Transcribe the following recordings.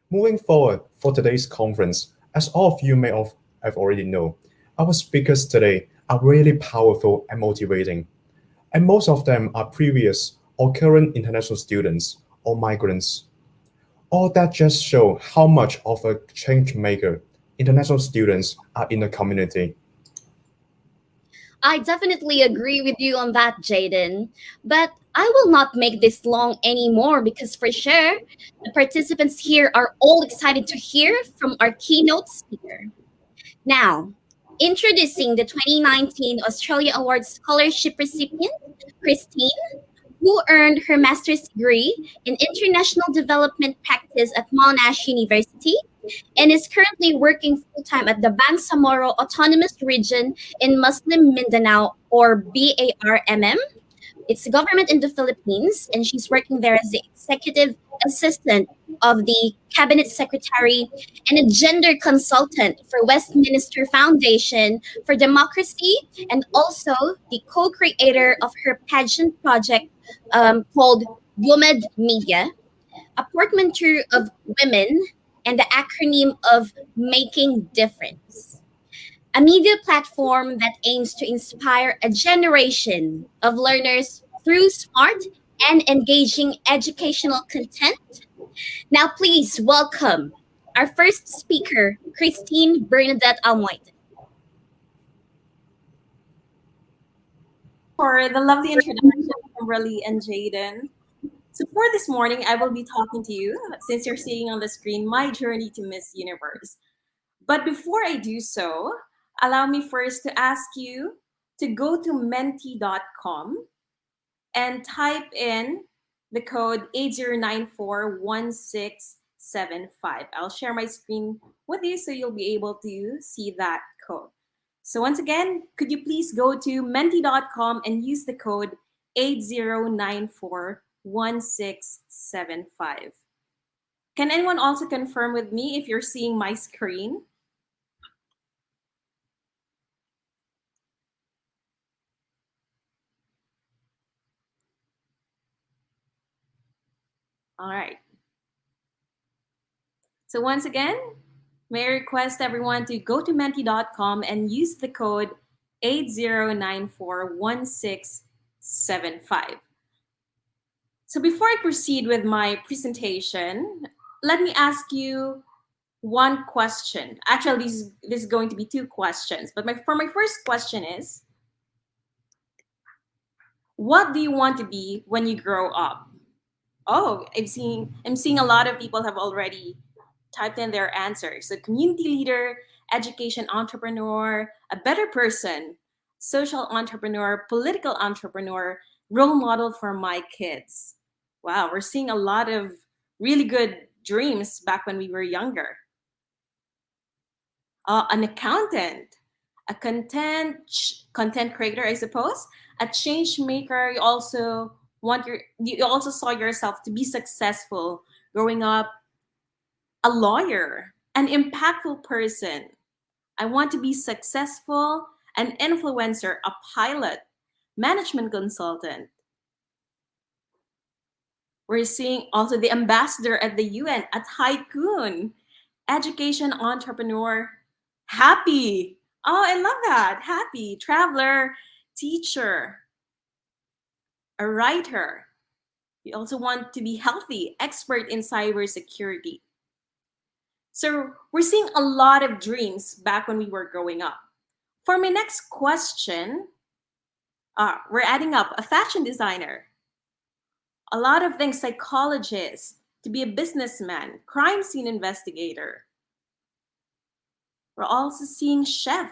Moving forward for today's conference, as all of you may have already know, our speakers today are really powerful and motivating, and most of them are previous or current international students or migrants. All that just show how much of a change maker international students are in the community. I definitely agree with you on that, Jaden. But I will not make this long anymore because for sure, the participants here are all excited to hear from our keynote speaker. Now, introducing the 2019 Australia Awards Scholarship recipient, Christine, who earned her master's degree in international development practice at Monash University and is currently working full-time at the Bangsamoro Autonomous Region in Muslim Mindanao, or BARMM. It's a government in the Philippines, and she's working there as the executive assistant of the cabinet secretary and a gender consultant for Westminster Foundation for Democracy, and also the co-creator of her pageant project called WOMED Media, a portmanteau of women and the acronym of Making Difference, a media platform that aims to inspire a generation of learners through smart and engaging educational content. Now, please welcome our first speaker, Christine Bernadette Almoite. For the lovely introduction from Raleigh and Jaden. So for this morning, I will be talking to you, since you're seeing on the screen, my journey to Miss Universe. But before I do so, allow me first to ask you to go to menti.com and type in the code 80941675. I'll share my screen with you so you'll be able to see that code. So once again, could you please go to menti.com and use the code 80941675. Can anyone also confirm with me if you're seeing my screen? All right. So once again, may I request everyone to go to menti.com and use the code 80941675. So before I proceed with my presentation, let me ask you one question. Actually, this is going to be two questions. But for my first question is, what do you want to be when you grow up? Oh, I'm seeing a lot of people have already typed in their answers. So community leader, education entrepreneur, a better person, social entrepreneur, political entrepreneur, role model for my kids. Wow, we're seeing a lot of really good dreams back when we were younger. An accountant, a content creator, I suppose, a change maker. You also saw yourself to be successful growing up, a lawyer, an impactful person. I want to be successful, an influencer, a pilot, management consultant. We're seeing also the ambassador at the UN, a tycoon, education entrepreneur, happy. Oh, I love that. Happy, traveler, teacher, a writer. We also want to be healthy, expert in cybersecurity. So we're seeing a lot of dreams back when we were growing up. For my next question, we're adding up a fashion designer, a lot of things, psychologist, to be a businessman, crime scene investigator. We're also seeing chef,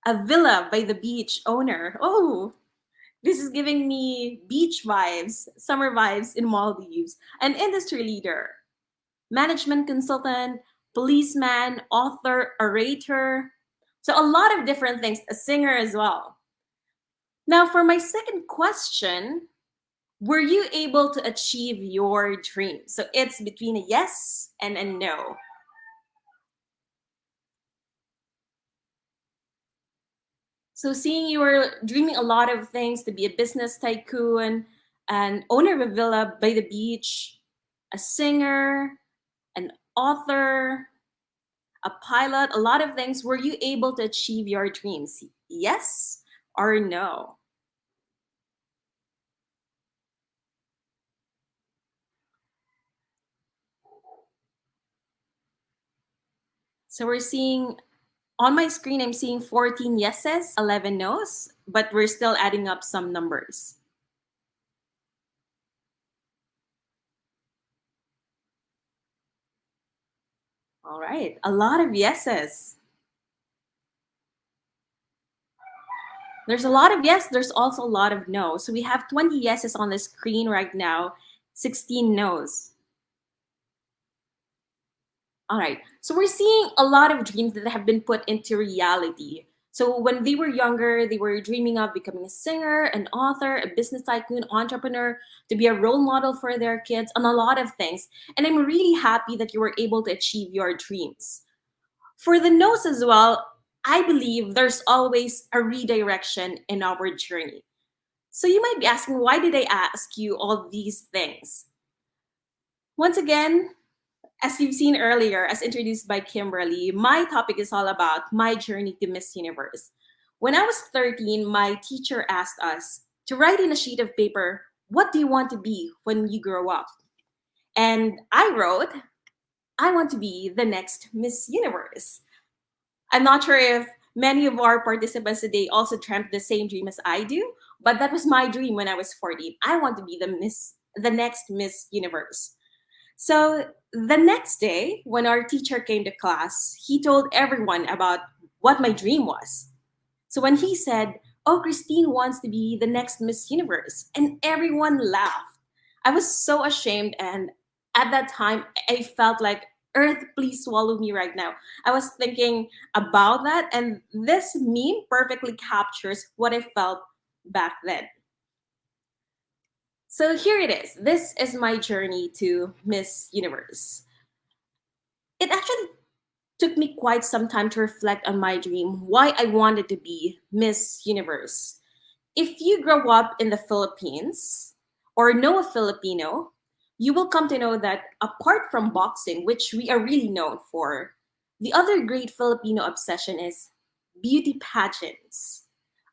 a villa by the beach owner. Oh, this is giving me beach vibes, summer vibes in Maldives. An industry leader, management consultant, policeman, author, orator. So a lot of different things, a singer as well. Now, for my second question, were you able to achieve your dream? So it's between a yes and a no. So seeing you were dreaming a lot of things, to be a business tycoon, an owner of a villa by the beach, a singer, an author, a pilot, a lot of things. Were you able to achieve your dreams? Yes or no? So we're seeing on my screen, I'm seeing 14 yeses, 11 nos, but we're still adding up some numbers. All right, a lot of yeses. There's a lot of yes, there's also a lot of no. So we have 20 yeses on the screen right now, 16 nos. All right, so we're seeing a lot of dreams that have been put into reality. So when they were younger, they were dreaming of becoming a singer, an author, a business tycoon, entrepreneur, to be a role model for their kids, and a lot of things. And I'm really happy that you were able to achieve your dreams. For the no's as well, I believe there's always a redirection in our journey. So you might be asking, why did I ask you all these things? Once again, as you've seen earlier, as introduced by Kimberly, my topic is all about my journey to Miss Universe. When I was 13, my teacher asked us to write in a sheet of paper, what do you want to be when you grow up? And I wrote, I want to be the next Miss Universe. I'm not sure if many of our participants today also dreamt the same dream as I do, but that was my dream when I was 14. I want to be the next Miss Universe. So the next day, when our teacher came to class, he told everyone about what my dream was. So when he said, "Oh, Christine wants to be the next Miss Universe," and everyone laughed. I was so ashamed, and at that time, I felt like, Earth, please swallow me right now. I was thinking about that, and this meme perfectly captures what I felt back then. So here it is. This is my journey to Miss Universe. It actually took me quite some time to reflect on my dream, why I wanted to be Miss Universe. If you grow up in the Philippines or know a Filipino, you will come to know that apart from boxing, which we are really known for, the other great Filipino obsession is beauty pageants.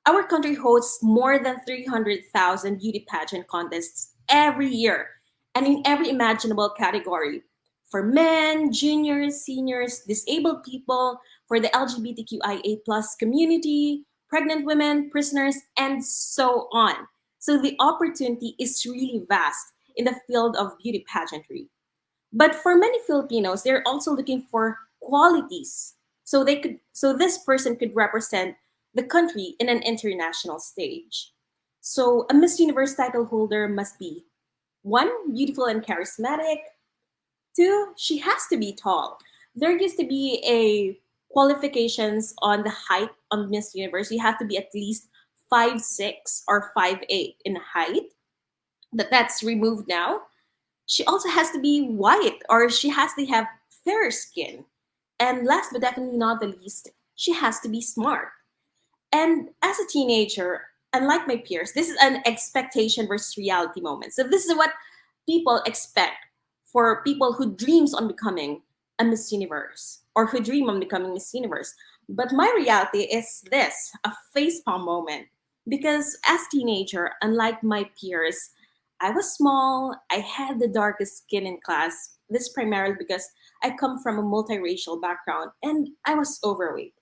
Our country hosts more than 300,000 beauty pageant contests every year and in every imaginable category for men, juniors, seniors, disabled people, for the LGBTQIA plus community, pregnant women, prisoners, and so on. So the opportunity is really vast in the field of beauty pageantry. But for many Filipinos, they're also looking for qualities. So this person could represent the country in an international stage. So a Miss Universe title holder must be one, beautiful and charismatic. Two, she has to be tall. There used to be a qualifications on the height on Miss Universe. You have to be at least 5'6" or 5'8" in height. But that's removed now. She also has to be white or she has to have fair skin. And last but definitely not the least, she has to be smart. And as a teenager, unlike my peers, this is an expectation versus reality moment. So this is what people expect for people who dreams on becoming a Miss Universe or who dream on becoming Miss Universe. But my reality is this, a facepalm moment. Because as teenager, unlike my peers, I was small, I had the darkest skin in class. This primarily because I come from a multiracial background and I was overweight.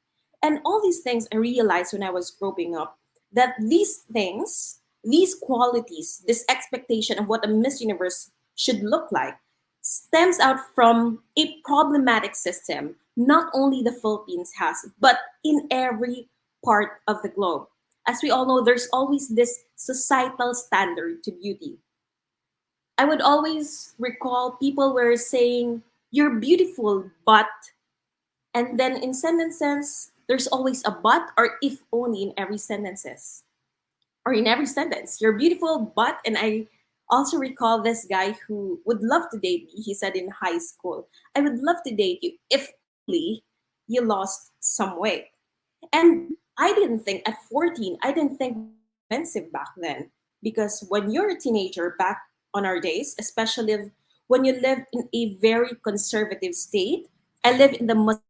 And all these things I realized when I was growing up that these things, these qualities, this expectation of what a Miss Universe should look like stems out from a problematic system not only the Philippines has, but in every part of the globe. As we all know, there's always this societal standard to beauty. I would always recall people were saying, "You're beautiful, but," and then in sentences, there's always a but or if only in every sentences or in every sentence. "You're beautiful, but," and I also recall this guy who would love to date me. He said in high school, "I would love to date you if only you lost some weight." And I didn't think at 14, I didn't think expensive back then. Because when you're a teenager back on our days, especially when you live in a very conservative state. I live in the Muslim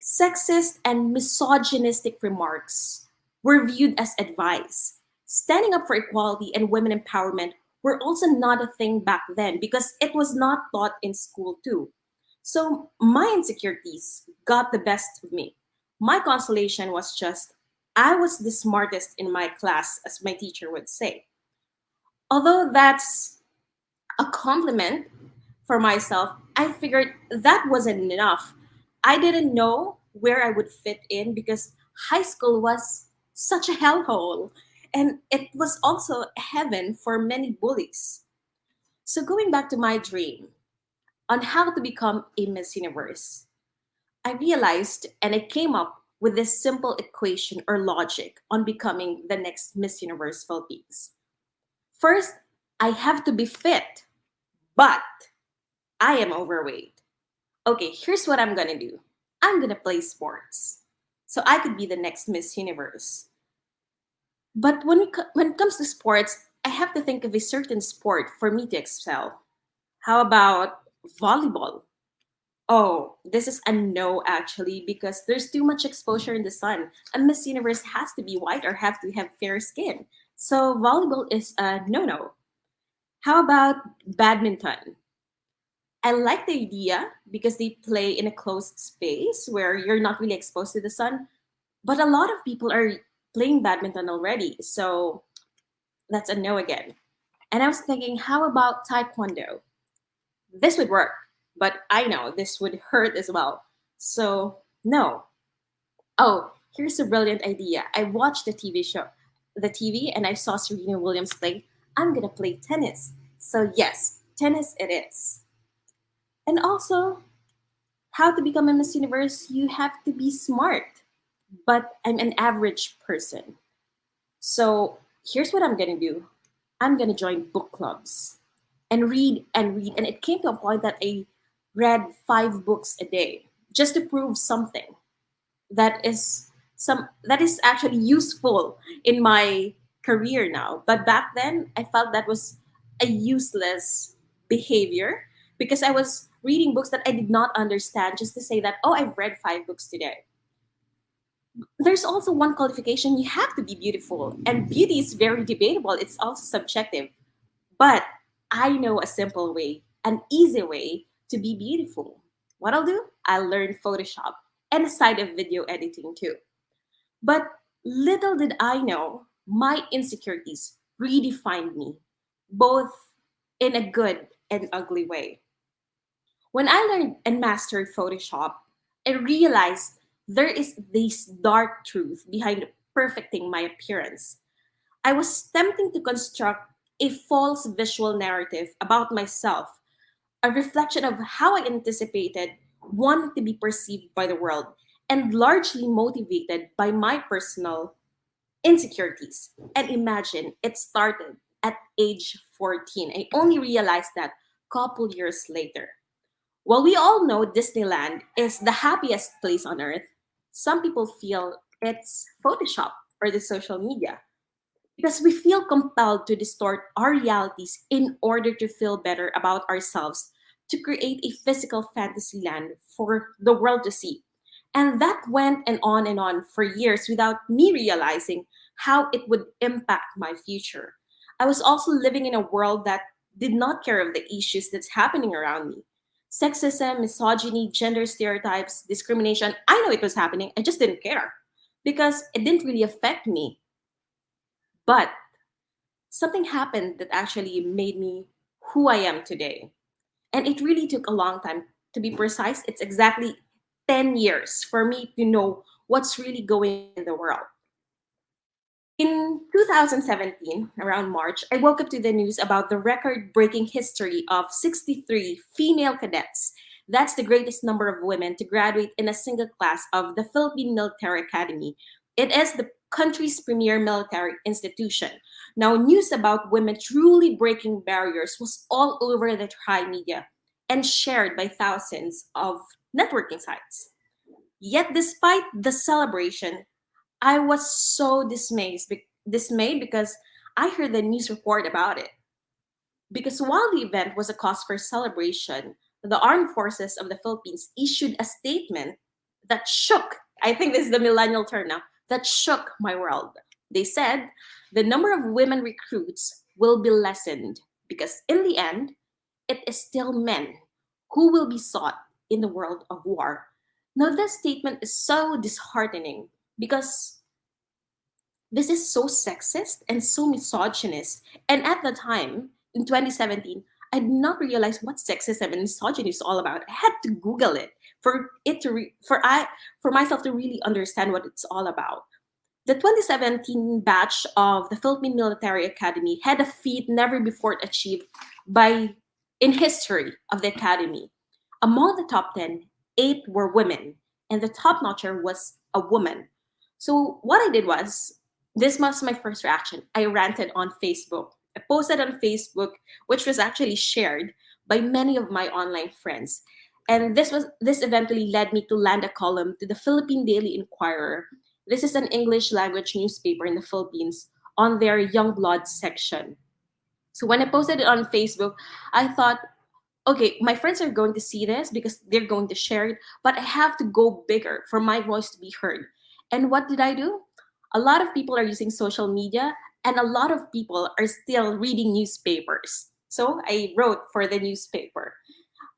sexist and misogynistic remarks were viewed as advice. Standing up for equality and women empowerment were also not a thing back then because it was not taught in school too. So my insecurities got the best of me. My consolation was just I was the smartest in my class, as my teacher would say. Although that's a compliment for myself, I figured that wasn't enough. I didn't know where I would fit in because high school was such a hellhole. And it was also heaven for many bullies. So, going back to my dream on how to become a Miss Universe, I realized and I came up with this simple equation or logic on becoming the next Miss Universe Philippines. First, I have to be fit, but I am overweight. Okay, here's what I'm gonna do. I'm gonna play sports. So I could be the next Miss Universe. But when it comes to sports, I have to think of a certain sport for me to excel. How about volleyball? Oh, this is a no actually because there's too much exposure in the sun. A Miss Universe has to be white or have to have fair skin. So volleyball is a no-no. How about badminton? I like the idea because they play in a closed space where you're not really exposed to the sun, but a lot of people are playing badminton already. So that's a no again. And I was thinking, how about taekwondo? This would work, but I know this would hurt as well. So, no. Oh, here's a brilliant idea. I watched the TV, and I saw Serena Williams play. I'm gonna play tennis. So, yes, tennis it is. And also, how to become a Miss Universe, you have to be smart. But I'm an average person. So here's what I'm gonna do. I'm gonna join book clubs and read and read. And it came to a point that I read 5 books a day just to prove something that is actually useful in my career now. But back then I felt that was a useless behavior because I was reading books that I did not understand just to say that, oh, I've read 5 books today. There's also one qualification: you have to be beautiful, and beauty is very debatable, it's also subjective. But I know a simple way, an easy way to be beautiful. What I'll do, I'll learn Photoshop and a side of video editing too. But little did I know, my insecurities redefined me, both in a good and ugly way. When I learned and mastered Photoshop, I realized there is this dark truth behind perfecting my appearance. I was tempting to construct a false visual narrative about myself, a reflection of how I anticipated wanting to be perceived by the world, and largely motivated by my personal insecurities. And imagine it started at age 14. I only realized that couple years later. While we all know Disneyland is the happiest place on earth, some people feel it's Photoshop or the social media because we feel compelled to distort our realities in order to feel better about ourselves, to create a physical fantasy land for the world to see. And that went and on for years without me realizing how it would impact my future. I was also living in a world that did not care of the issues that's happening around me. Sexism, misogyny, gender stereotypes, discrimination. I know it was happening. I just didn't care because it didn't really affect me. But something happened that actually made me who I am today. And it really took a long time. To be precise, it's exactly 10 years for me to know what's really going on in the world. In 2017, around March, I woke up to the news about the record breaking history of 63 female cadets. That's the greatest number of women to graduate in a single class of the Philippine Military Academy. It is the country's premier military institution. Now, news about women truly breaking barriers was all over the tri media and shared by thousands of networking sites. Yet, despite the celebration, I was so dismayed because I heard the news report about it. Because while the event was a cause for celebration, the armed forces of the Philippines issued a statement that shook, I think this is the millennial term now, that shook my world. They said the number of women recruits will be lessened because, in the end, it is still men who will be sought in the world of war. Now, this statement is so disheartening because this is so sexist and so misogynist. And at the time, in 2017, I did not realize what sexism and misogyny is all about. I had to Google it for it to for myself to really understand what it's all about. The 2017 batch of the Philippine Military Academy had a feat never before achieved by in history of the academy. Among the top 10, 8 were women, and the top notcher was a woman. So what I did was, this was my first reaction. I ranted on Facebook. I posted on Facebook, which was actually shared by many of my online friends. And this eventually led me to land a column to the Philippine Daily Inquirer. This is an English language newspaper in the Philippines on their young blood section. So when I posted it on Facebook, I thought, okay, my friends are going to see this because they're going to share it, but I have to go bigger for my voice to be heard. And what did I do? A lot of people are using social media, and a lot of people are still reading newspapers. So I wrote for the newspaper.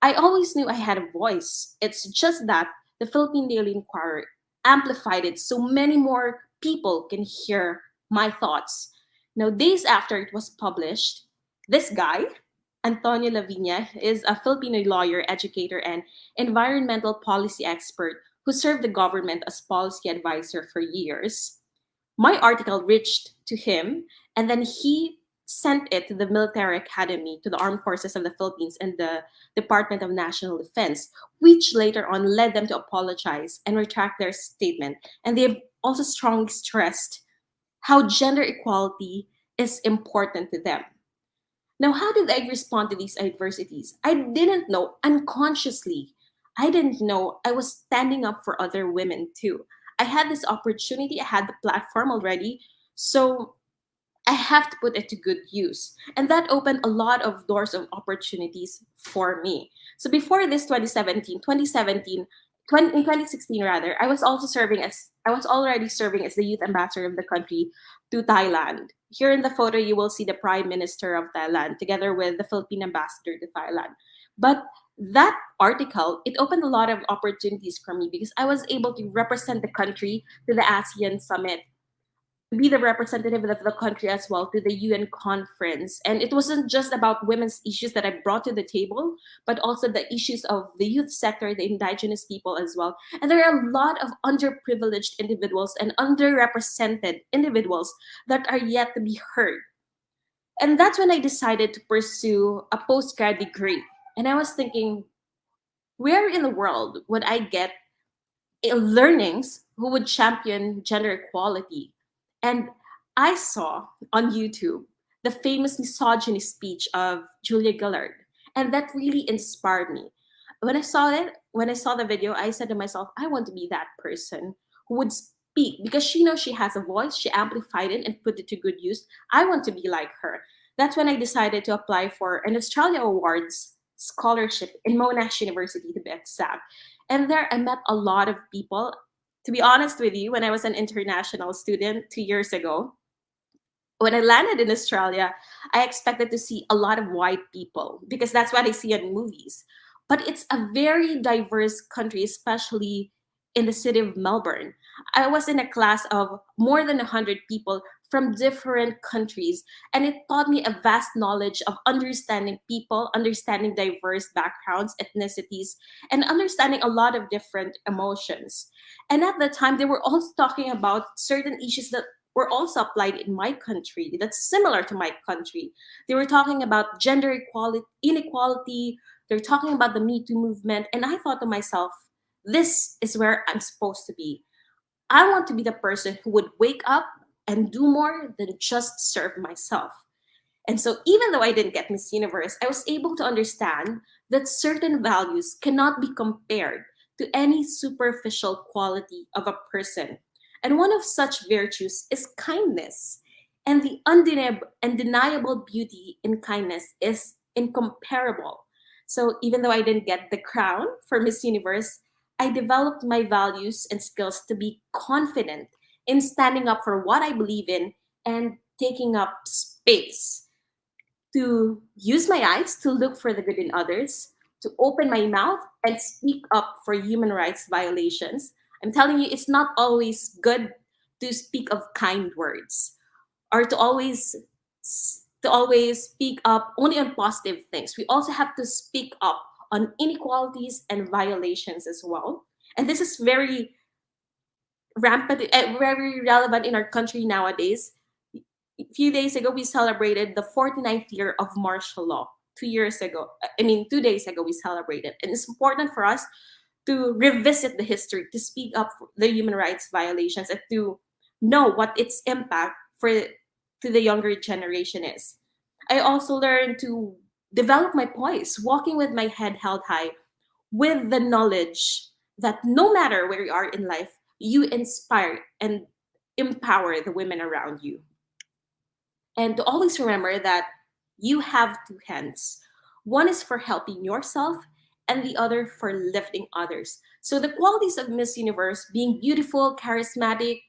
I always knew I had a voice. It's just that the Philippine Daily Inquirer amplified it so many more people can hear my thoughts. Now, days after it was published, this guy, Antonio Lavinia, is a Filipino lawyer, educator, and environmental policy expert who served the government as policy advisor for years. My article reached to him, and then he sent it to the military academy, to the armed forces of the Philippines and the Department of National Defense, which later on led them to apologize and retract their statement. And they've also strongly stressed how gender equality is important to them. Now, how did I respond to these adversities? I didn't know unconsciously. I didn't know I was standing up for other women too. I had this opportunity, I had the platform already. So I have to put it to good use. And that opened a lot of doors of opportunities for me. So before this 2016 rather, I was already serving as the youth ambassador of the country to Thailand. Here in the photo, you will see the Prime Minister of Thailand together with the Philippine ambassador to Thailand. But that article, it opened a lot of opportunities for me because I was able to represent the country to the ASEAN summit, be the representative of the country as well to the UN conference. And it wasn't just about women's issues that I brought to the table, but also the issues of the youth sector, the indigenous people as well. And there are a lot of underprivileged individuals and underrepresented individuals that are yet to be heard. And that's when I decided to pursue a postgrad degree. And I was thinking, where in the world would I get learnings who would champion gender equality? And I saw on YouTube the famous misogyny speech of Julia Gillard, and that really inspired me. When I saw the video, I said to myself, I want to be that person who would speak because she knows she has a voice, she amplified it and put it to good use. I want to be like her. That's when I decided to apply for an Australia Awards scholarship in Monash University to be exact. And there I met a lot of people. To be honest with you, when I was an international student 2 years ago, when I landed in Australia, I expected to see a lot of white people because that's what I see in movies. But it's a very diverse country, especially in the city of Melbourne. I was in a class of more than 100 people from different countries, and it taught me a vast knowledge of understanding people, understanding diverse backgrounds, ethnicities, and understanding a lot of different emotions. And at the time, they were also talking about certain issues that were also applied in my country that's similar to my country. They were talking about gender equality, inequality, they're talking about the Me Too movement. And I thought to myself, this is where I'm supposed to be. I want to be the person who would wake up and do more than just serve myself. And so, even though I didn't get Miss Universe, I was able to understand that certain values cannot be compared to any superficial quality of a person. And one of such virtues is kindness. And the undeniable beauty in kindness is incomparable. So even though I didn't get the crown for Miss Universe, I developed my values and skills to be confident in standing up for what I believe in and taking up space, to use my eyes to look for the good in others, to open my mouth and speak up for human rights violations. I'm telling you, it's not always good to speak of kind words, or to always speak up only on positive things. We also have to speak up on inequalities and violations as well. And this is very rampant, very relevant in our country nowadays. A few days ago, we celebrated the 49th year of martial law. 2 years ago, I mean, 2 days ago, we celebrated. And it's important for us to revisit the history, to speak up for the human rights violations, and to know what its impact to the younger generation is. I also learned to develop my poise, walking with my head held high, with the knowledge that no matter where you are in life, you inspire and empower the women around you. And to always remember that you have two hands. One is for helping yourself, and the other for lifting others. So the qualities of Miss Universe, being beautiful, charismatic,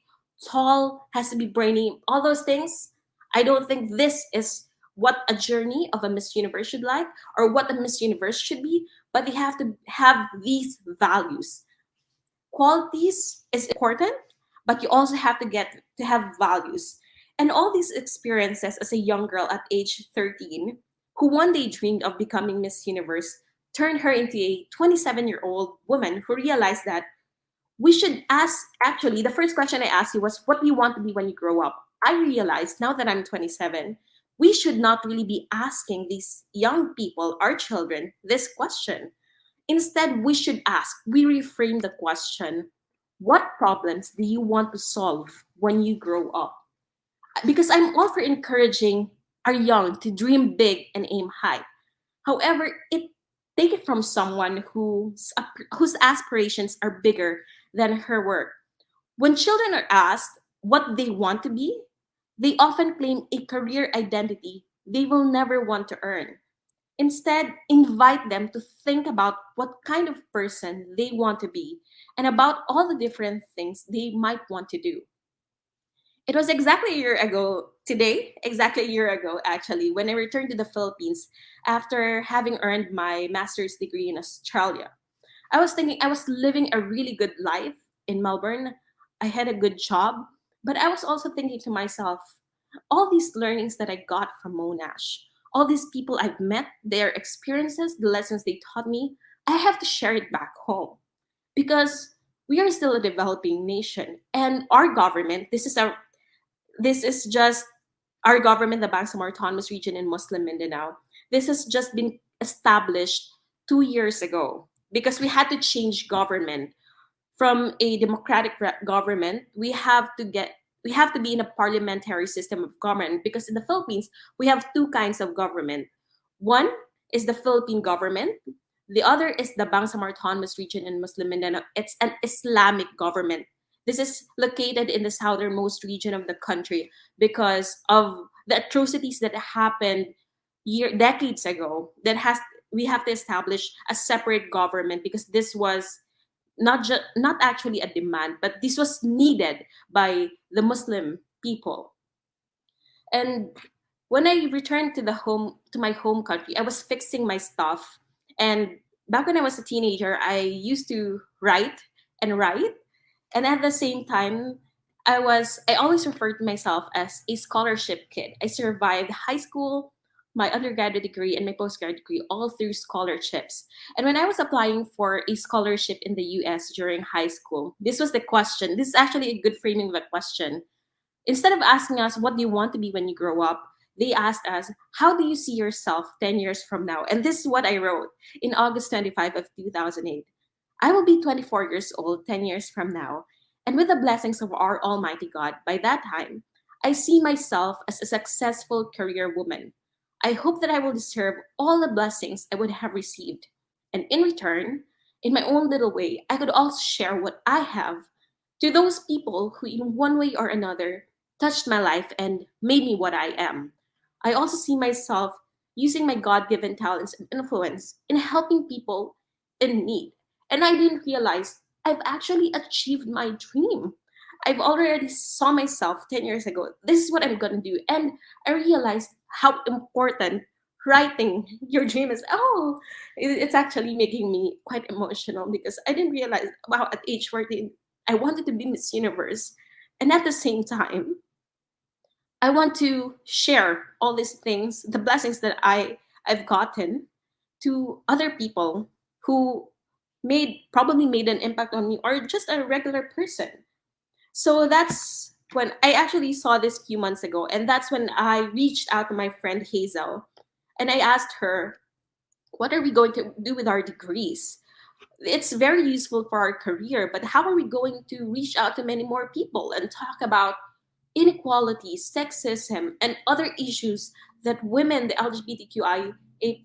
tall, has to be brainy, all those things, I don't think this is what a journey of a Miss Universe should like, or what a Miss Universe should be, but they have to have these values. Qualities is important, but you also have to get to have values. And all these experiences as a young girl at age 13, who one day dreamed of becoming Miss Universe, turned her into a 27-year-old woman who realized that we should ask. Actually, the first question I asked you was, what do you want to be when you grow up? I realized now that I'm 27, we should not really be asking these young people, our children, this question. Instead, we reframe the question: what problems do you want to solve when you grow up? Because I'm all for encouraging our young to dream big and aim high. However, take it from someone whose aspirations are bigger than her work. When children are asked what they want to be, they often claim a career identity they will never want to earn. Instead, invite them to think about what kind of person they want to be and about all the different things they might want to do. It was exactly a year ago today, exactly a year ago actually, when I returned to the Philippines after having earned my master's degree in Australia. I was thinking I was living a really good life in Melbourne. I had a good job, but I was also thinking to myself, all these learnings that I got from Monash, all these people I've met, their experiences, the lessons they taught me, I have to share it back home, because we are still a developing nation, and our government, this is just our government, the Bangsamoro Autonomous Region in Muslim Mindanao. This has just been established 2 years ago because we had to change government from a democratic government. We have to be in a parliamentary system of government, because in the Philippines we have two kinds of government. One is the Philippine government. The other is the Bangsamoro Autonomous Region in Muslim Mindanao. It's an Islamic government. This is located in the southernmost region of the country because of the atrocities that happened decades ago. We have to establish a separate government, because this was not actually a demand, but this was needed by the Muslim people. And when I returned to my home country, I was fixing my stuff. And back when I was a teenager, I used to write and write. And at the same time, I always referred to myself as a scholarship kid. I survived high school, my undergraduate degree, and my postgraduate degree all through scholarships. And when I was applying for a scholarship in the US during high school, this was the question. This is actually a good framing of a question. Instead of asking us, what do you want to be when you grow up? They asked us, how do you see yourself 10 years from now? And this is what I wrote in August 25 of 2008. I will be 24 years old 10 years from now. And with the blessings of our Almighty God, by that time, I see myself as a successful career woman. I hope that I will deserve all the blessings I would have received. And in return, in my own little way, I could also share what I have to those people who, in one way or another, touched my life and made me what I am. I also see myself using my God given talents and influence in helping people in need. And I didn't realize I've actually achieved my dream. I've already saw myself 10 years ago. This is what I'm going to do. And I realized how important writing your dream is. Oh, it's actually making me quite emotional because I didn't realize, wow, at age 14, I wanted to be Miss Universe. And at the same time, I want to share all these things, the blessings that I've gotten to other people who probably made an impact on me or just a regular person. So that's when I actually saw this few months ago, and that's when I reached out to my friend Hazel and I asked her, what are we going to do with our degrees? It's very useful for our career, but how are we going to reach out to many more people and talk about inequality, sexism, and other issues that women, the LGBTQIA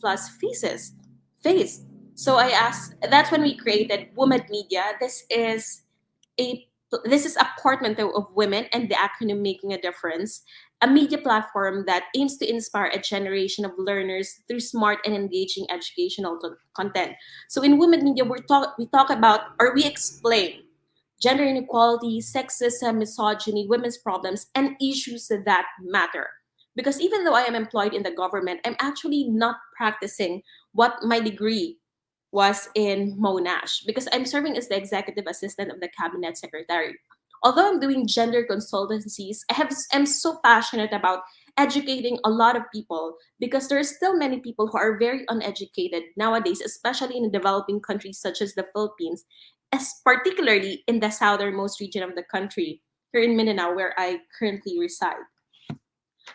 plus face. So I asked. That's when we created Woman Media. A this is a portmanteau of women and the acronym Making a Difference, a media platform that aims to inspire a generation of learners through smart and engaging educational content. So in Women Media, we talk about, or we explain, gender inequality, sexism, misogyny, women's problems, and issues that matter. Because even though I am employed in the government, I'm actually not practicing what my degree was in Monash because I'm serving as the executive assistant of the cabinet secretary. Although I'm doing gender consultancies, I'm so passionate about educating a lot of people because there are still many people who are very uneducated nowadays, especially in developing countries such as the Philippines, as particularly in the southernmost region of the country, here in Mindanao, where I currently reside.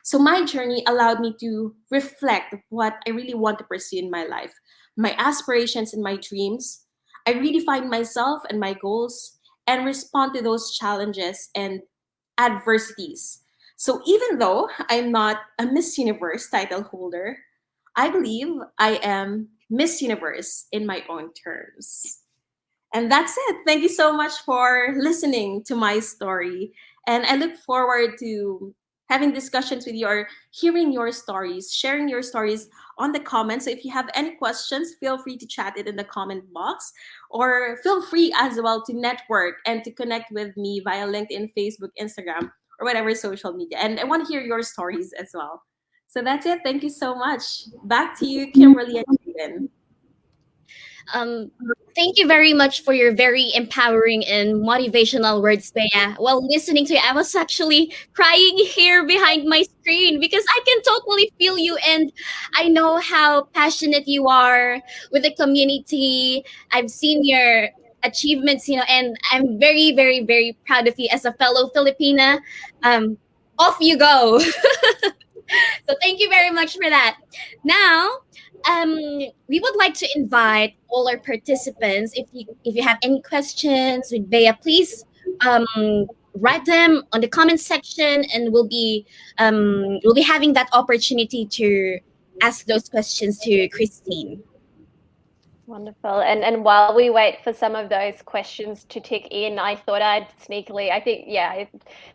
So my journey allowed me to reflect what I really want to pursue in my life, my aspirations and my dreams. I redefine myself and my goals and respond to those challenges and adversities. So even though I'm not a Miss Universe title holder, I believe I am Miss Universe in my own terms. And that's it. Thank you so much for listening to my story. And I look forward to having discussions with you or hearing your stories, sharing your stories on the comments. So if you have any questions, feel free to chat it in the comment box or feel free as well to network and to connect with me via LinkedIn, Facebook, Instagram, or whatever social media. And I want to hear your stories as well. So that's it. Thank you so much. Back to you, Kimberly and Jaden. Um, thank you very much for your very empowering and motivational words, Bea. While listening to you, I was actually crying here behind my screen because I can totally feel you, and I know how passionate you are with the community. I've seen your achievements, and I'm very, very, very proud of you as a fellow Filipina. Off you go. So thank you very much for that. Now, we would like to invite all our participants. If you have any questions with Bea, please write them on the comment section, and we'll be having that opportunity to ask those questions to Christine. Wonderful. And while we wait for some of those questions to tick in, I thought I'd sneakily, I think,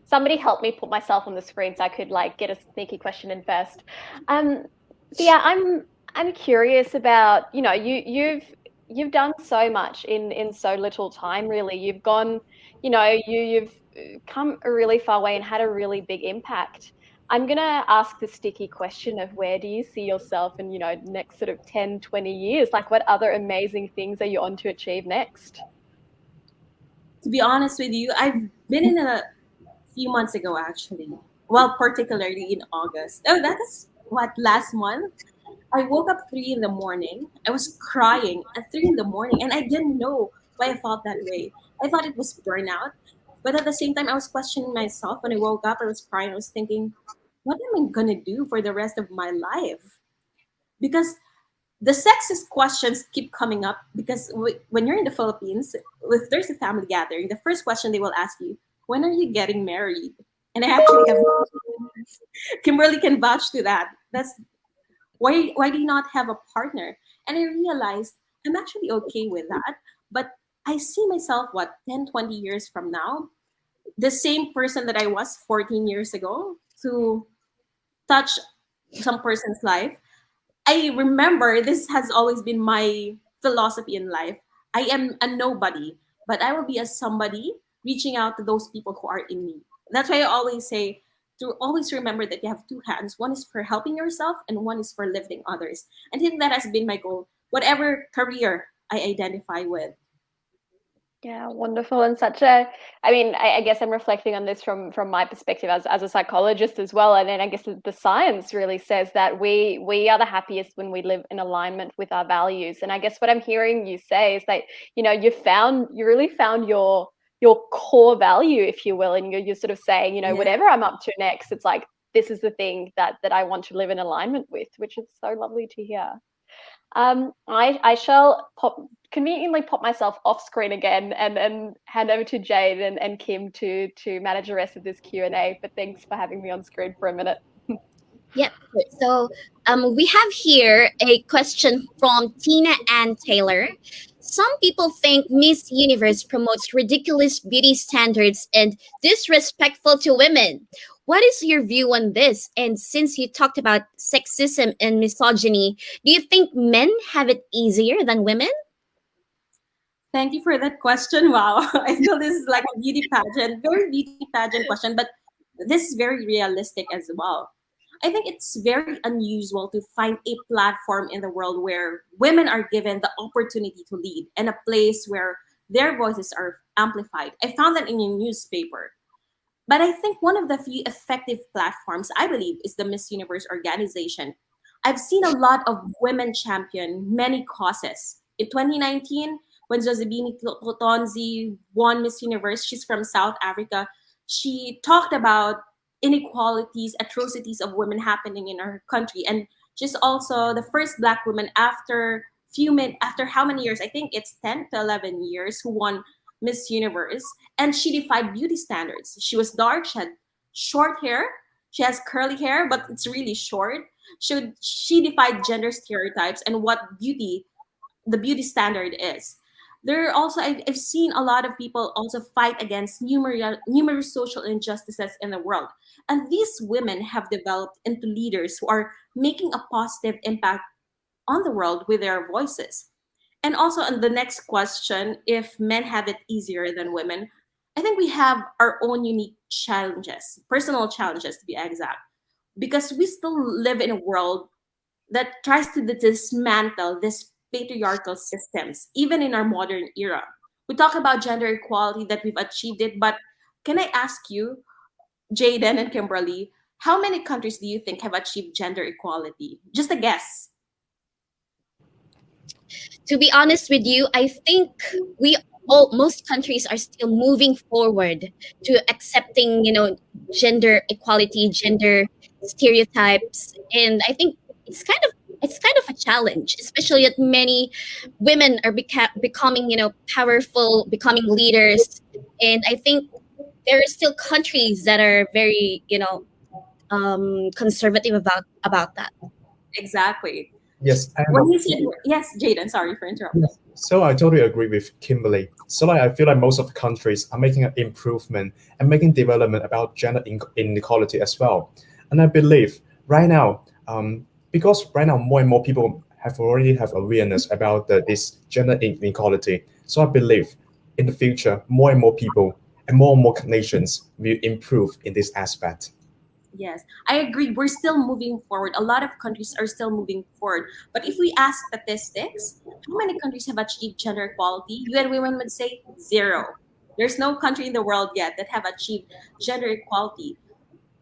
somebody help me put myself on the screen so I could get a sneaky question in first. I'm curious about, you've done so much in so little time, really. You've gone, you've come a really far way and had a really big impact. I'm going to ask the sticky question of where do you see yourself in, next sort of 10, 20 years? What other amazing things are you on to achieve next? To be honest with you, I've been in a few months ago, actually. Well, particularly in August. Oh, that is last month? I woke up 3 in the morning. I was crying at 3 in the morning, and I didn't know why I felt that way. I thought it was burnout. But at the same time, I was questioning myself. When I woke up, I was crying. I was thinking, what am I going to do for the rest of my life? Because the sexist questions keep coming up because when you're in the Philippines, if there's a family gathering, the first question they will ask you, when are you getting married? And I actually have Kimberly can vouch to that. That's why do you not have a partner? And I realized I'm actually okay with that. But I see myself, 10, 20 years from now, the same person that I was 14 years ago to touch some person's life. I remember this has always been my philosophy in life. I am a nobody, but I will be a somebody reaching out to those people who are in need. That's why I always say to always remember that you have two hands. One is for helping yourself and one is for lifting others. I think that has been my goal, whatever career I identify with. Yeah, wonderful. And such a, I mean, I guess I'm reflecting on this from my perspective as a psychologist as well. And then I guess the science really says that we are the happiest when we live in alignment with our values. And I guess what I'm hearing you say is that, you really found your core value, if you will, and you're sort of saying, Yeah. whatever I'm up to next, it's like, this is the thing that I want to live in alignment with, which is so lovely to hear. I shall conveniently pop myself off screen again and hand over to Jade and Kim to manage the rest of this Q&A. But thanks for having me on screen for a minute. Yep. So we have here a question from Tina Ann Taylor. Some people think Miss Universe promotes ridiculous beauty standards and disrespectful to women. What is your view on this? And since you talked about sexism and misogyny, do you think men have it easier than women? Thank you for that question. Wow. I feel this is like a beauty pageant, very beauty pageant question, but this is very realistic as well. I think it's very unusual to find a platform in the world where women are given the opportunity to lead and a place where their voices are amplified. I found that in a newspaper. But I think one of the few effective platforms, I believe, is the Miss Universe organization. I've seen a lot of women champion many causes. In 2019, when Josephine Clotonzi won Miss Universe, she's from South Africa, she talked about inequalities, atrocities of women happening in our country. And she's also the first Black woman after how many years? I think it's 10 to 11 years who won Miss Universe, and she defied beauty standards. She was dark, she had short hair, she has curly hair, but it's really short. She defied gender stereotypes and what the beauty standard is. There are also I've seen a lot of people also fight against numerous social injustices in the world, and these women have developed into leaders who are making a positive impact on the world with their voices. And also on the next question, if men have it easier than women, I think we have our own unique challenges, personal challenges to be exact, because we still live in a world that tries to dismantle these patriarchal systems, even in our modern era. We talk about gender equality that we've achieved it, but can I ask you, Jaden and Kimberly, how many countries do you think have achieved gender equality? Just a guess. To be honest with you, I think most countries are still moving forward to accepting, gender equality, gender stereotypes, and I think it's kind of a challenge, especially that many women are becoming, powerful, becoming leaders, and I think there are still countries that are very, conservative about that. Exactly. Yes, and When you said yes, Jaden, sorry for interrupting. so I totally agree with Kimberly. So I feel like most of the countries are making an improvement and making development about gender inequality as well. And I believe right now, because right now more and more people already have awareness about this gender inequality. So I believe in the future, more and more people and more nations will improve in this aspect. Yes, I agree. We're still moving forward. A lot of countries are still moving forward. But if we ask statistics, how many countries have achieved gender equality? You and women would say zero. There's no country in the world yet that have achieved gender equality.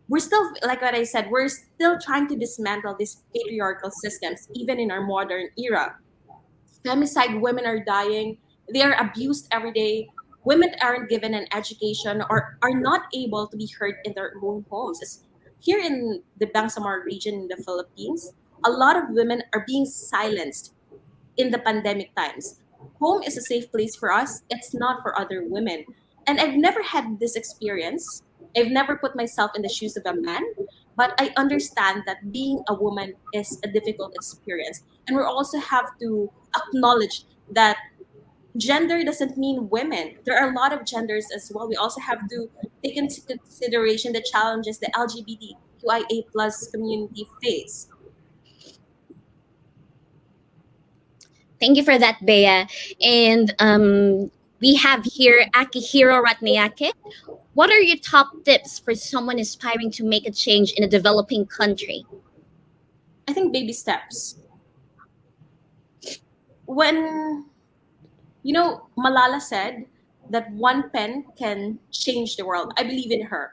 We're still, like what I said, we're still trying to dismantle these patriarchal systems, even in our modern era. Femicide, women are dying, they are abused every day. Women aren't given an education or are not able to be heard in their own homes. Here in the Bangsamoro region in the Philippines, a lot of women are being silenced in the pandemic times. Home is a safe place for us, it's not for other women. And I've never had this experience. I've never put myself in the shoes of a man, but I understand that being a woman is a difficult experience. And we also have to acknowledge that gender doesn't mean women. There are a lot of genders as well. We also have to take into consideration the challenges the LGBTQIA plus community face. Thank you for that, Bea. And we have here Akihiro Ratnayake. What are your top tips for someone aspiring to make a change in a developing country? I think baby steps. When, Malala said that one pen can change the world, I believe in her.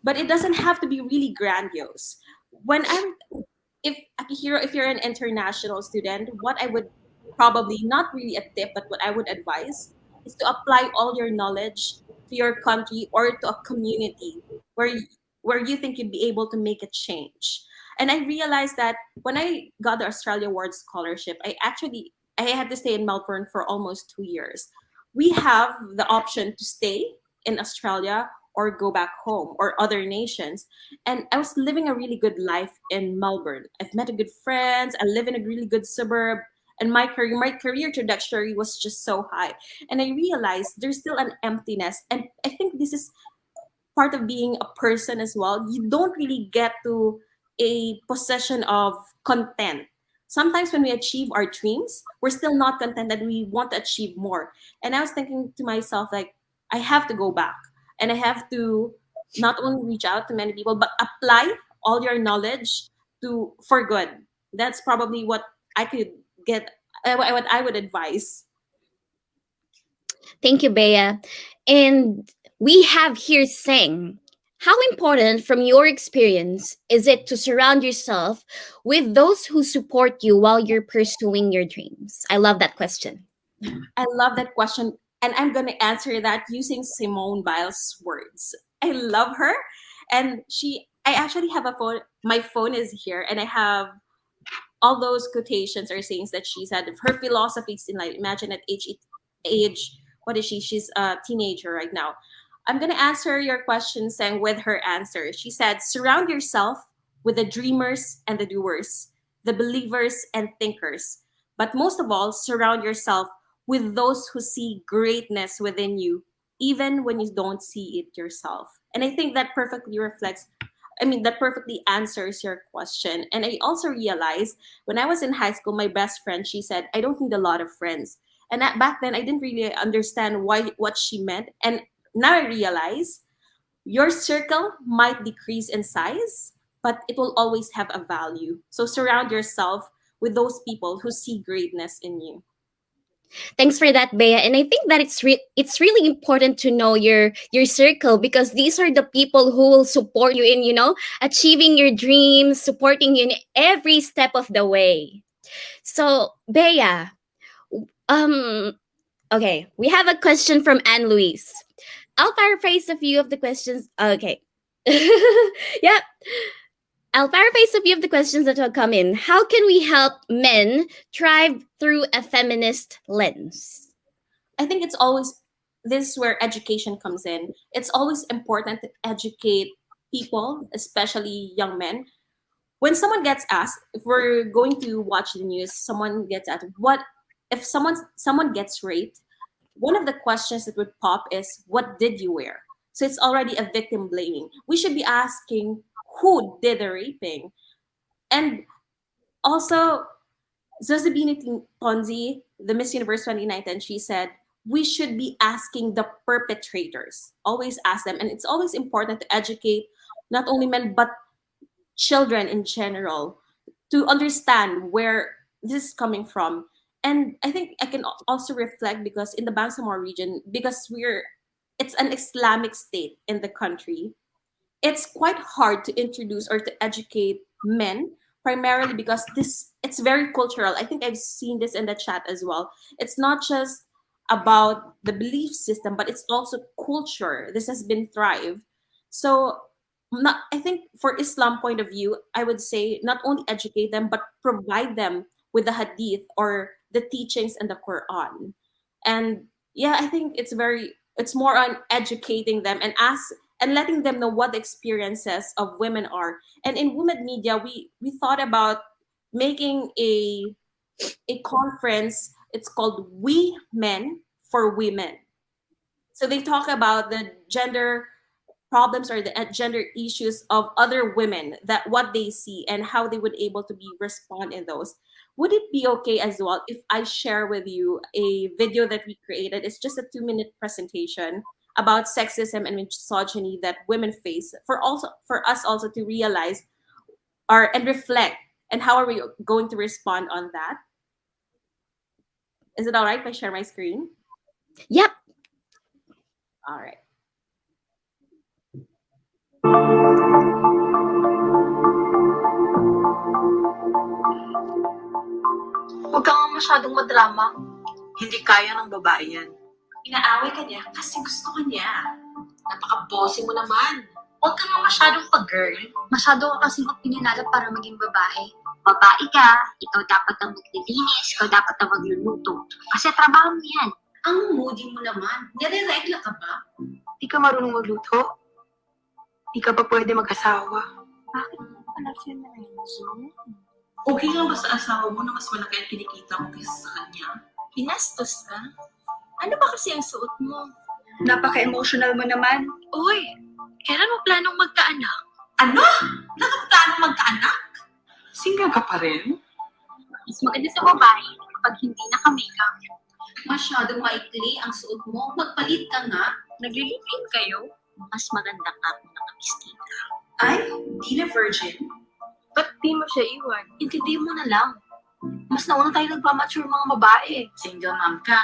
But it doesn't have to be really grandiose. When I'm, if Akihiro, if you're an international student, what I would probably, not really a tip, but what I would advise is to apply all your knowledge to your country or to a community where where you think you'd be able to make a change. And I realized that when I got the Australia Award scholarship, I had to stay in Melbourne for almost 2 years. We have the option to stay in Australia or go back home or other nations. And I was living a really good life in Melbourne. I've met a good friends. I live in a really good suburb. And my career trajectory was just so high. And I realized there's still an emptiness. And I think this is part of being a person as well. You don't really get to a possession of content. Sometimes when we achieve our dreams, we're still not content and we want to achieve more. And I was thinking to myself, like, I have to go back and I have to not only reach out to many people, but apply all your knowledge to for good. That's probably what I could get, what I would advise. Thank you, Bea. And we have here Sing. How important, from your experience, is it to surround yourself with those who support you while you're pursuing your dreams? I love that question. I love that question. And I'm going to answer that using Simone Biles' words. I love her. And I actually have a phone. My phone is here, and I have all those quotations or sayings that she said. Her philosophies in life. Imagine at age, what is she? She's a teenager right now. I'm going to answer your question, Sang, with her answer. She said, surround yourself with the dreamers and the doers, the believers and thinkers. But most of all, surround yourself with those who see greatness within you, even when you don't see it yourself. And I think that that perfectly answers your question. And I also realized when I was in high school, my best friend, she said, I don't need a lot of friends. And back then, I didn't really understand what she meant. And now I realize your circle might decrease in size, but it will always have a value. So surround yourself with those people who see greatness in you. Thanks for that, Bea. And I think that it's really important to know your circle, because these are the people who will support you in, achieving your dreams, supporting you in every step of the way. So, Bea, okay, we have a question from Anne Louise. I'll paraphrase a few of the questions. Okay. Yep. I'll paraphrase a few of the questions that will come in. How can we help men thrive through a feminist lens? I think this is where education comes in. It's always important to educate people, especially young men. When someone gets asked, if we're going to watch the news, someone gets asked, what if someone gets raped? One of the questions that would pop is, what did you wear? So it's already a victim blaming. We should be asking, who did the raping? And also, Zozibini Ponzi, the Miss Universe 2019, she said, we should be asking the perpetrators. Always ask them. And it's always important to educate not only men, but children in general to understand where this is coming from. And I think I can also reflect because in the Bangsamoro region, because it's an Islamic state in the country, it's quite hard to introduce or to educate men, primarily because it's very cultural. I think I've seen this in the chat as well. It's not just about the belief system, but it's also culture. This has been thrived. So I think for Islam point of view, I would say not only educate them, but provide them with the hadith or the teachings in the Quran. And yeah, I think it's more on educating them and letting them know what the experiences of women are. And in women media, we thought about making a conference. It's called We Men for Women. So they talk about the gender problems or the gender issues of other women, that what they see and how they would able to be respond in those. Would it be okay as well if I share with you a video that we created? It's just a 2-minute presentation about sexism and misogyny that women face, for us also to realize or and reflect, and how are we going to respond on that? Is it all right if I share my screen? Yep. All right. Huwag ka nga masyadong madrama. Hindi kaya ng babae yan. Inaaway ka niya kasi gusto ka niya. Napaka-bossy mo naman. Huwag ka nga masyadong pag-girl. Masyado ka kasing opinionala para maging babae. Babae ka, ikaw dapat ang maglilinis, ikaw dapat ang magluluto. Kasi trabaho mo yan. Ang moody mo naman. Nire-regla ka ba? Di ka marunong magluto. Di ka pa pwede mag-asawa. Bakit mo pala feminism? Okay lang ba sa asawa mo na mas malaki ang kinikita mo kaysa sa kanya? Pinastos ka? Ano ba kasi ang suot mo? Napaka-emotional mo naman. Uy, kailan mo planong magkaanak? Ano? Nakaplano magkaanak? Single ka pa rin? Mas maganda sa babae kapag hindi naka-makeup. Masyadong maikli ang suot mo. Magpalit ka nga. Naglilipin kayo? Mas maganda ka kung nakamiskita. Ay, di na virgin. Ba't di mo siya iwan? Intindi mo na lang. Mas nauna tayo nagpamature mga babae. Single mom ka.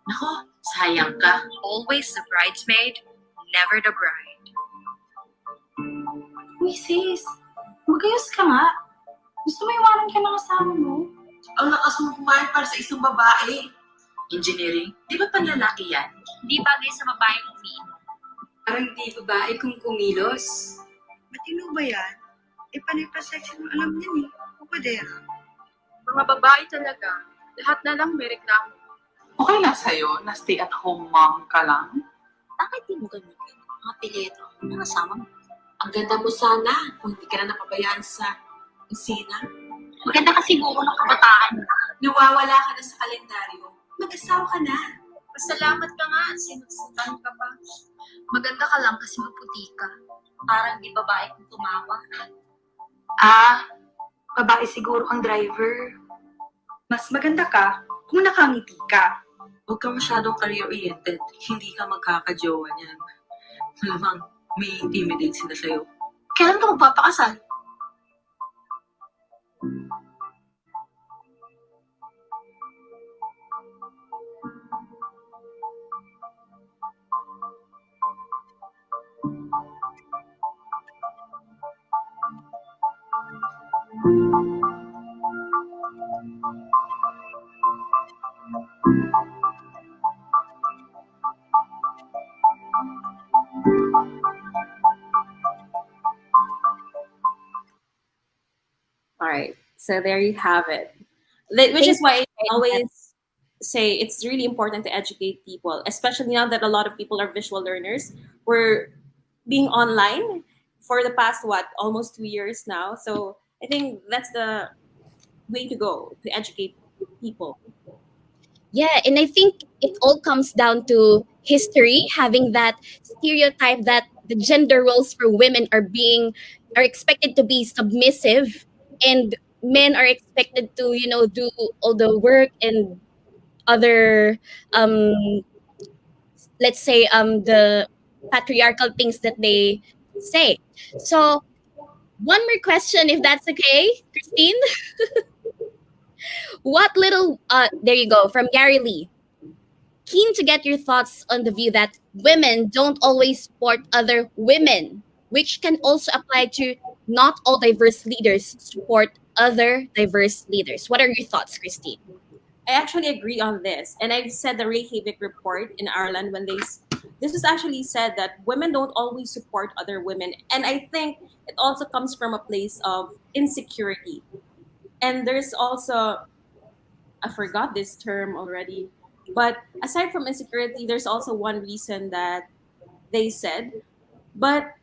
Nako, sayang ka. Always the bridesmaid, never the bride. Uy sis, magayos ka nga. Gusto mo iwanan ka ng asawa mo? Ang lakas mo kumain para sa isang babae. Engineering? Di ba panlalaki yan? Hindi bagay sa babaeng umiinom. Parang di babae kung kumilos. Matino ba yan? Panay pa sexy mo alam niyan eh. Kupadera. Mga babae talaga. Lahat na lang may reklamo. Okay lang sa'yo na stay at home mom ka lang? Bakit di mo gamitin ang apelyido ng asawa mo? Ang ganda mo sana kung hindi ka na napabayaan sa kusina. Maganda kasi siguro ng kabataan. Nawawala ka na sa kalendaryo. Mag-asawa ka na. Pasalamat ka nga at sinusutan ka pa. Maganda ka lang kasi maputi ka. Parang di babae kung tumawa. Babae siguro ang driver. Mas maganda ka kung nakangiti ka. Huwag ka masyadong career-oriented. Hindi ka magkakajowa niyan. Malamang may intimidate sila sa'yo. Kailan ka magpapakasal? All right. So there you have it. Which is why I always say it's really important to educate people, especially now that a lot of people are visual learners. We're being online for the past, almost 2 years now. So I think that's the way to go to educate people. Yeah, and I think it all comes down to history, having that stereotype that the gender roles for women are expected to be submissive, and men are expected to, do all the work and other, let's say, the patriarchal things that they say. So, one more question, if that's okay, Christine. There you go, from Gary Lee. Keen to get your thoughts on the view that women don't always support other women, which can also apply to not all diverse leaders support other diverse leaders. What are your thoughts, Christine? I actually agree on this. And I've said the Ray Havik report in Ireland this was actually said that women don't always support other women. And I think it also comes from a place of insecurity. And there's also, I forgot this term already, but aside from insecurity, there's also one reason that they said. But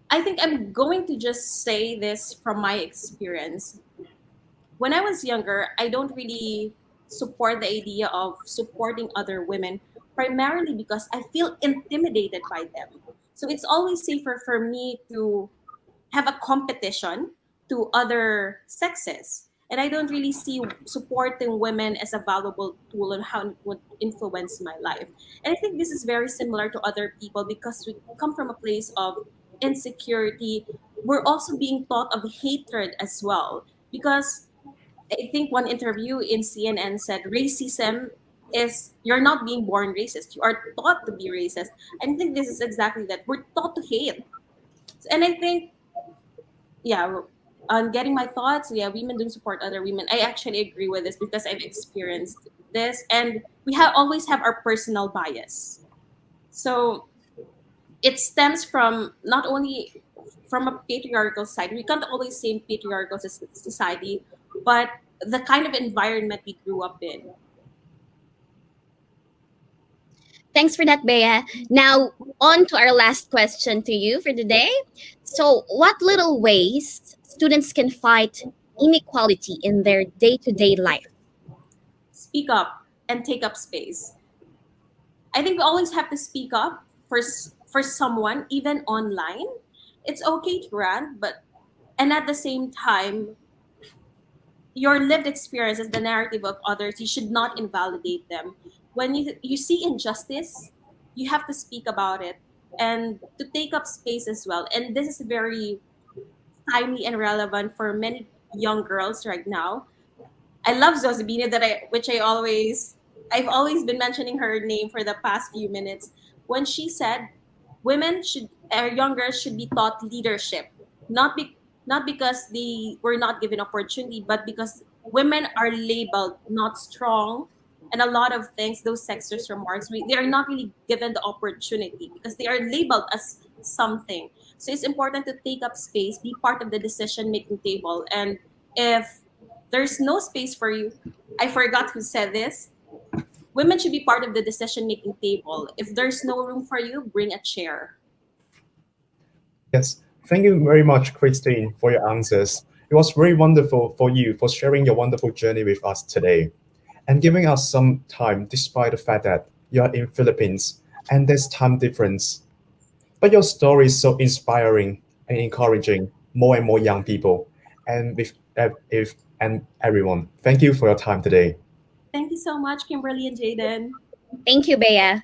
I think I'm going to just say this from my experience. When I was younger, I don't really support the idea of supporting other women, primarily because I feel intimidated by them. So it's always safer for me to have a competition to other sexes. And I don't really see supporting women as a valuable tool on how it would influence my life. And I think this is very similar to other people because we come from a place of insecurity. We're also being taught of hatred as well. Because I think one interview in CNN said racism is you're not being born racist, you are taught to be racist. And I think this is exactly that. We're taught to hate. And I think yeah, on getting my thoughts, yeah, women do support other women. I actually agree with this because I've experienced this, and we have always have our personal bias. So it stems from not only from a patriarchal side. We can't always say patriarchal society, but the kind of environment we grew up in. Thanks for that, Bea. Now, on to our last question to you for today. So, what little ways students can fight inequality in their day-to-day life? Speak up and take up space. I think we always have to speak up for someone, even online. It's okay to rant, but and at the same time, your lived experience is the narrative of others. You should not invalidate them. When you see injustice, you have to speak about it and to take up space as well. And this is very timely and relevant for many young girls right now. I love Zozibina I've always been mentioning her name for the past few minutes when she said young girls should be taught leadership, not not because they were not given opportunity, but because women are labeled not strong and a lot of things, those sexist remarks, they are not really given the opportunity because they are labeled as something. So it's important to take up space, be part of the decision making table. And if there's no space for you, I forgot who said this. Women should be part of the decision making table. If there's no room for you, bring a chair. Yes, thank you very much, Christine, for your answers. It was very wonderful for you for sharing your wonderful journey with us today and giving us some time despite the fact that you are in Philippines and there's time difference. But your story is so inspiring and encouraging more and more young people and and everyone. Thank you for your time today. Thank you so much, Kimberly and Jaden. Thank you, Bea.